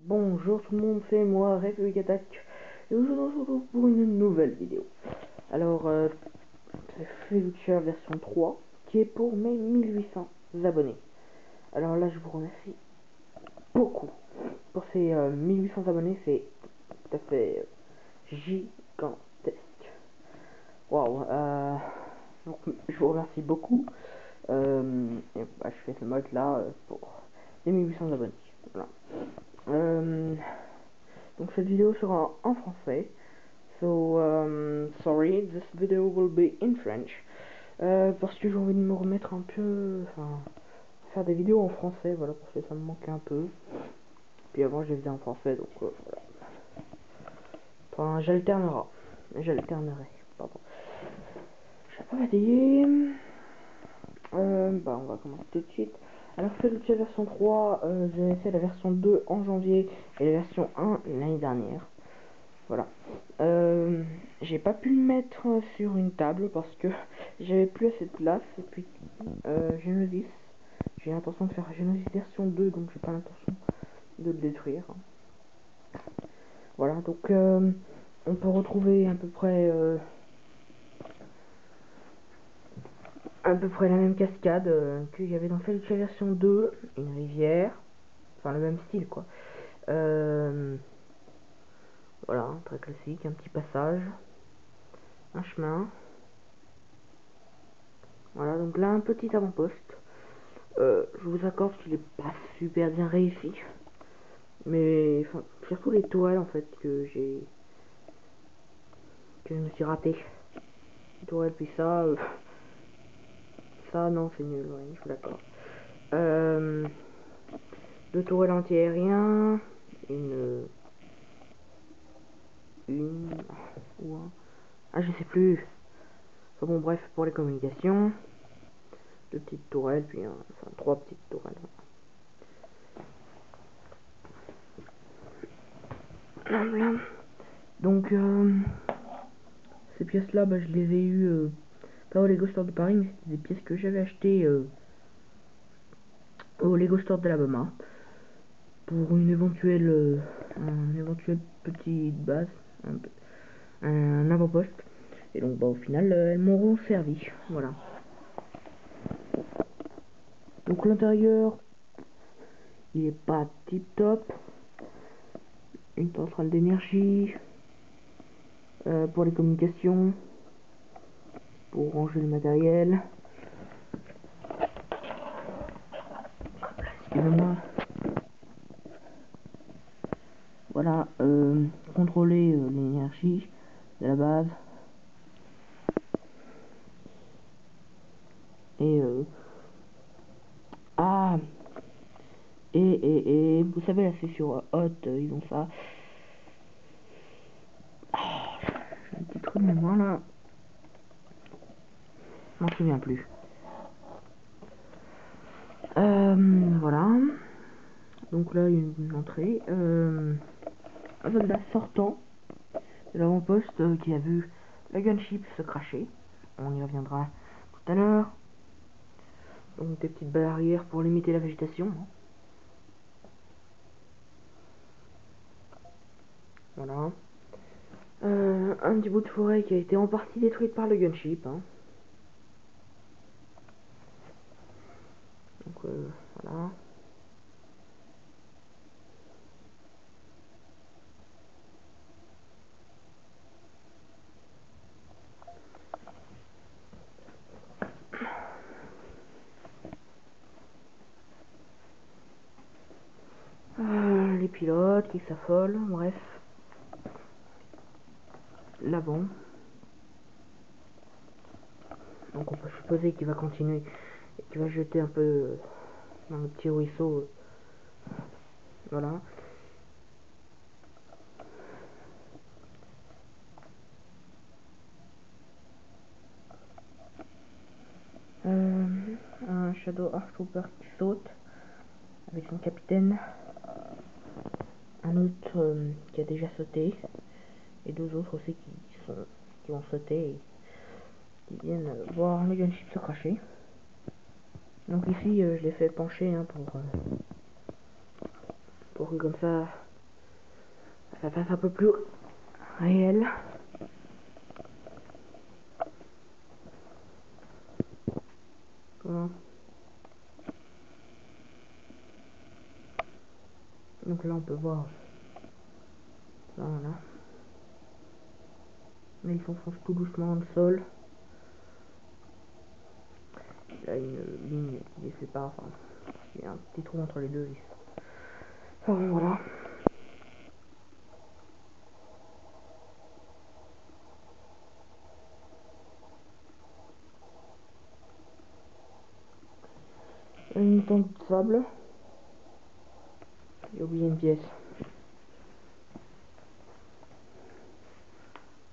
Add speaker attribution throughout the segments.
Speaker 1: Bonjour tout le monde, c'est moi, République Attaque, et aujourd'hui on se retrouve pour une nouvelle vidéo. Alors, c'est Felucia version 3, qui est pour mes 1800 abonnés. Alors là, je vous remercie beaucoup pour ces 1800 abonnés, c'est tout à fait gigantesque. Waouh, donc je vous remercie beaucoup. Et bah, je fais ce mode là pour les 1800 abonnés. Voilà. Donc cette vidéo sera en français. So, sorry, this video will be in French. Parce que j'ai envie de me remettre un peu, enfin, faire des vidéos en français, voilà, parce que ça me manquait un peu. Puis avant, je les faisais en français, donc voilà. Enfin, j'alternerai, pardon. Je suis pas fatigué. Bah, on va commencer tout de suite. Alors, Felucia version 3, j'ai fait la version 2 en janvier et la version 1 l'année dernière. Voilà. J'ai pas pu le mettre sur une table parce que j'avais plus assez de place. Et puis, Genesis, j'ai l'intention de faire Genesis version 2, donc j'ai pas l'intention de le détruire. Voilà, donc on peut retrouver à peu près la même cascade qu'il y avait dans Felucia version 2, une rivière, enfin le même style quoi. Voilà, très classique, un petit passage, un chemin. Voilà, donc là un petit avant-poste. Je vous accorde qu'il est pas super bien réussi, mais enfin, surtout les toiles en fait que je me suis raté. Les toiles puis ça, ça non c'est nul, ouais, je vous l'accorde. Deux tourelles anti-aériens, une ou un, ah je sais plus. Enfin, bon bref, pour les communications, deux petites tourelles puis enfin trois petites tourelles. Voilà. Donc ces pièces là, bah, je les ai eues pas au Lego Store de Paris, mais c'est des pièces que j'avais achetées au Lego Store de l'Alabama pour une éventuelle un éventuel petite base, un avant-poste. Et donc bah au final elles m'auront servi. Voilà. Donc l'intérieur il est pas tip top. Une centrale d'énergie pour les communications, pour ranger le matériel. Excusez-moi. Voilà, contrôler l'énergie de la base. Et ah, et vous savez là c'est sur Hot, ils ont ça. Ah, j'ai un petit trou de mémoire là. Je m'en souviens plus. Voilà. Donc là il y a une entrée. Un soldat sortant de l'avant-poste qui a vu la gunship se cracher. On y reviendra tout à l'heure. Donc des petites barrières pour limiter la végétation. Voilà. Un petit bout de forêt qui a été en partie détruite par le gunship. Hein. Donc voilà. Les pilotes qui s'affolent, bref. L'avant. Donc on peut supposer qu'il va continuer et qu'il va jeter un peu dans le petit ruisseau. Voilà. Un Shadow Arc Trooper qui saute avec son capitaine. Un autre qui a déjà sauté. Et deux autres aussi qui vont sauter et qui viennent voir le gunship se cracher. Donc ici je l'ai fait pencher hein, pour que comme ça ça fasse un peu plus réel. Voilà. Donc là on peut voir. Voilà. Là il s'enfonce tout doucement dans le sol. Il y a une ligne qui les sépare. Enfin, il y a un petit trou entre les deux vis. Enfin voilà. Une tente de sable. J'ai oublié une pièce.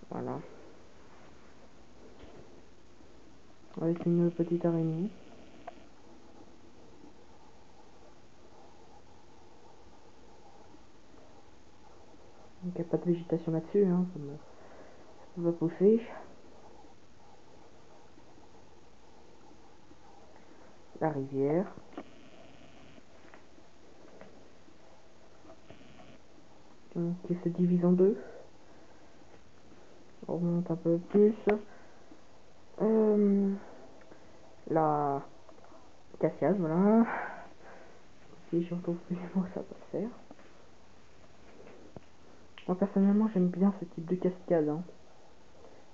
Speaker 1: Voilà. Avec une petite araignée. Donc il n'y a pas de végétation là-dessus, hein. Ça va pousser. La rivière. Donc qui se divise en deux. On remonte un peu plus. La cascade, voilà. Si je retrouve plus les mots, ça peut se faire. Moi personnellement j'aime bien ce type de cascade, hein.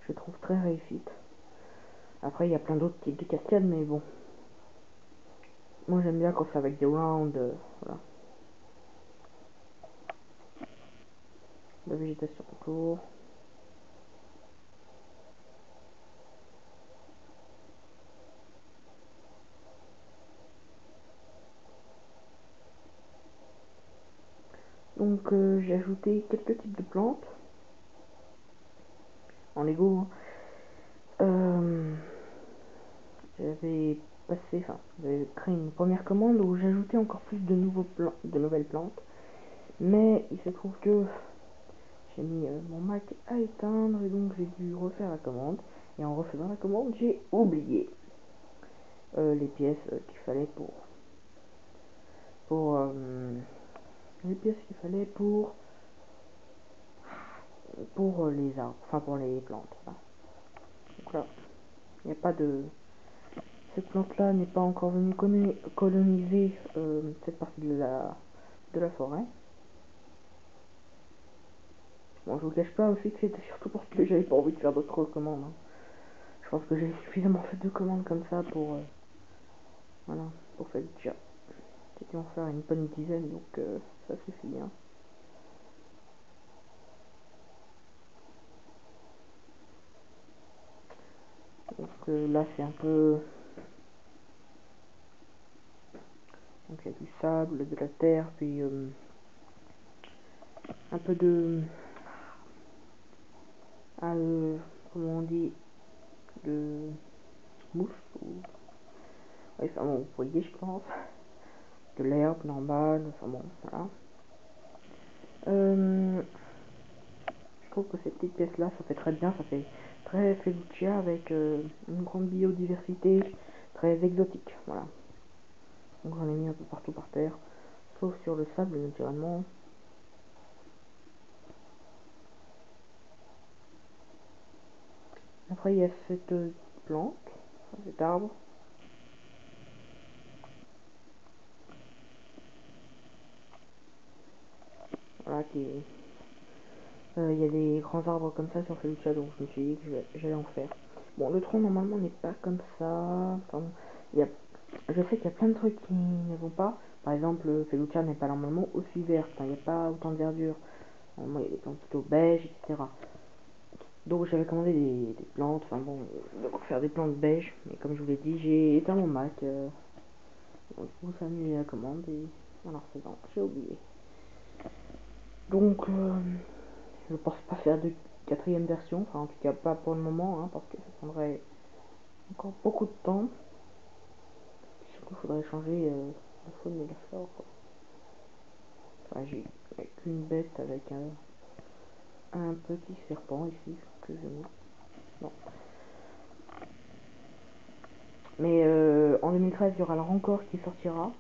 Speaker 1: Je trouve très réussite. Après il y a plein d'autres types de cascades, mais bon. Moi j'aime bien quand c'est avec des rounds, voilà. La végétation autour. Donc j'ai ajouté quelques types de plantes. En Lego, hein. J'avais j'avais créé une première commande où j'ajoutais encore plus de nouvelles plantes. Mais il se trouve que j'ai mis mon Mac à éteindre et donc j'ai dû refaire la commande. Et en refaisant la commande, j'ai oublié les pièces qu'il fallait pour les pièces qu'il fallait pour les arbres, enfin pour les plantes. Voilà. Donc là, il n'y a pas de cette plante-là n'est pas encore venue coloniser cette partie de la forêt. Bon, je vous cache pas aussi que c'était surtout parce que j'avais pas envie de faire d'autres commandes, hein. Je pense que j'ai suffisamment fait de commandes comme ça pour voilà, pour faire déjà. J'ai dû en faire une bonne dizaine, donc ça suffit, hein. Donc là c'est un peu, donc il y a du sable, de la terre, puis un peu de comment on dit, de mousse ou ouais, enfin bon, vous voyez, je pense, de l'herbe normale, enfin bon, voilà. Je trouve que ces petites pièces là ça fait très bien, ça fait très Felucia avec une grande biodiversité, très exotique, voilà. Donc j'en ai mis un peu partout par terre, sauf sur le sable naturellement. Après il y a cette plante, cet arbre, voilà, qui est il y a des grands arbres comme ça sur Felucia, donc je me suis dit que j'allais en faire. Bon, le tronc normalement n'est pas comme ça. Enfin, il y a, je sais qu'il y a plein de trucs qui ne vont pas. Par exemple, Felucia n'est pas normalement aussi verte, hein, il n'y a pas autant de verdure. Normalement, il y a des plantes plutôt beige, etc. Donc j'avais commandé des plantes, enfin bon, pour faire des plantes beige, mais comme je vous l'ai dit, j'ai éteint mon Mac. Donc du coup, ça a annulé la commande et alors c'est bon, j'ai oublié. Donc, je pense pas faire de quatrième version, enfin en tout cas pas pour le moment, hein, parce que ça prendrait encore beaucoup de temps. Surtout, il faudrait changer la faune et la flore, quoi. Enfin, j'ai qu'une bête avec un petit serpent ici que je mets. Non. Mais en 2013, il y aura le Rancor qui sortira.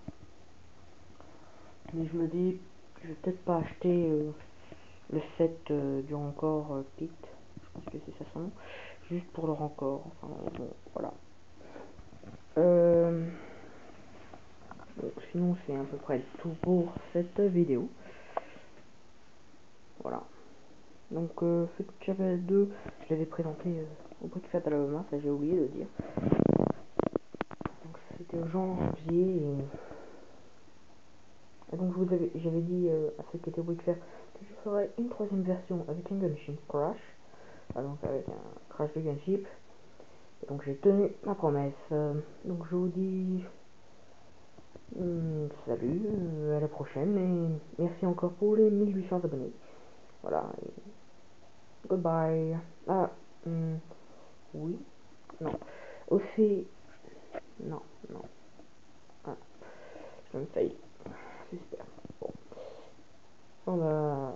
Speaker 1: Mais je me dis, je vais peut-être pas acheter le set du rencor Pit, je pense que c'est ça son nom, juste pour le rencor, enfin bon, voilà. Bon, sinon c'est à peu près tout pour cette vidéo. Voilà. Donc Feu de Chapelle 2, je l'avais présenté au Brickfest à l'Alabama, ça j'ai oublié de dire. Donc c'était au janvier et donc j'avais dit à ceux qui étaient au Brickfest que je ferais une troisième version avec un gunship crash, donc avec un crash de gunship. Et donc j'ai tenu ma promesse. Donc je vous dis salut, à la prochaine et merci encore pour les 1800 abonnés. Voilà. Et goodbye. Ah, oui, non. Aussi, non, non. Ah, je me fail. J'espère. Bon. On va